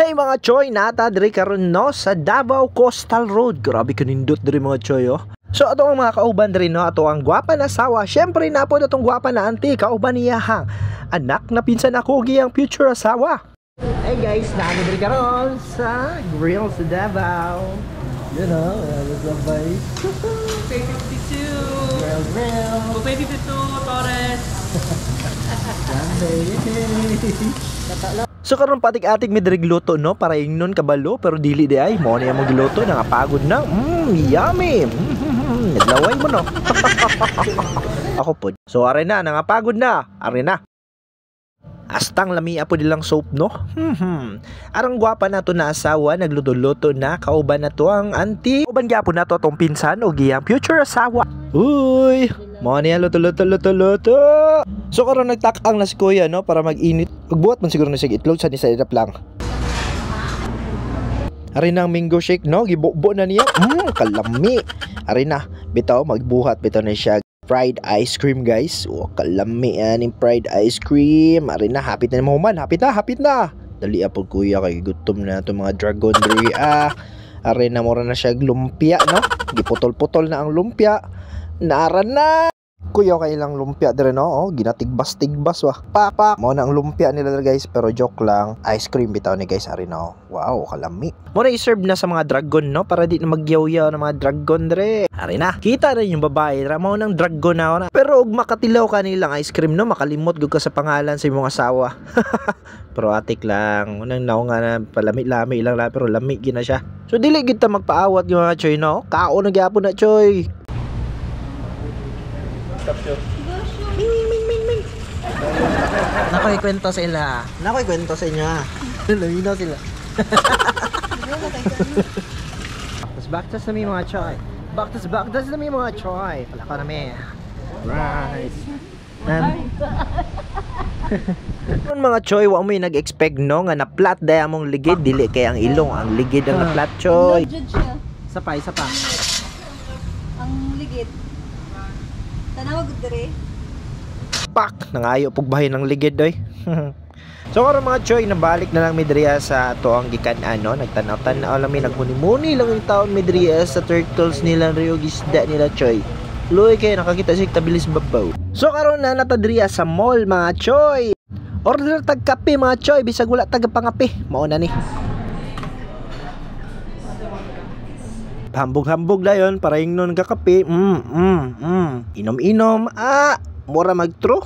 Hey mga choy, nata diri karon no sa Davao Coastal Road. Grabe kanindot diri mga choy oh. So ato ang mga kauban diri no, ato ang gwapa na asawa. Syempre na po atong gwapa na auntie, kauban niya hang anak na pinsan ako giyang future asawa. Hey guys, naami diri karon sa Grill sa Davao. You know, what's up guys? 52 Grill. 52 Torres. So karon patik-atik mi diri gluto no para ingnon kabalo pero dili di ay mo niya mo giluto nangapagod na. Yummy. Naglaway mo no. Ako pod. So are na nangapagod na. Are na. Astang lamia po dilang soap no. Arang gwapa na to na asawa nagluto-luto na kauban na to ang auntie. Uban gyapon na to tong pinsan o giyang future asawa. Uy, mo niya luto. So karon nagtak-ang na si kuya no para mag-init. Magbuhat man siguro na sig itlog sa ni sa idap lang. Ari nang mango shake no, gibubo na niya. Kalami. Ari na, bitaw magbuhat bitaw na siya. Fried ice cream guys. Oh, kalami yung fried ice cream. Ari na, hapit na mo man. Hapit na. Dali apod kuya kay gutom na to mga dragon diri. Ari na mura na siya lumpia no. Giputol-putol na ang lumpia. Nara na. Kuya kay ilang lumpia dire no. Oh, ginatigbas-tigbas wah. Pak. Mo na ang lumpia nila guys, pero joke lang. Ice cream bitaw ni guys ari no. Wow, kalami. Mo na i-serve na sa mga dragon no para di na magyaw-yaw ng mga dragon dire. Ari na. Kita na yung babae, ramaw ng dragon na. Pero ug makatilaw ka nilang ice cream no, makalimot gud ka sa pangalan sa imong asawa. Pero atik lang. Unang naw nga na palami-lami lang la pero lami gina siya. So dili gid ta magpaawat yung mga choy no. Kaon na gyapon na choy. Ming. Nakoy-kwento sila. Nakoy-kwento sa inyo ha. Laminaw sila. Baktas na may mga choy. Baktas na may mga choy. Palaka na may. Right. Mga choy, wa mo nag-expect no nga na-flat daya mong ligid. Dili kay ang ilong. Ang ligid ang na-flat choy. Isa pa. Ang ligid. Tanawa gud diri. Pak! Nangayo pugbahin ng ligid doy. So karon mga choy, nabalik na lang midriya sa to ang gikan ano, nagtanaw-tanaw lang mi nagmuni-muni lang yung taon midriya sa turtles nila rio gisda nila choy. Luoy kay nakakita sig tabilis babaw. So karon na natadriya sa mall mga choy. Order tag kape mga choy, bisag wala tag pangape. Mao na ni. Hambog-hambog dayon para ingnon ka kape. Inom-inom. Mura magtro.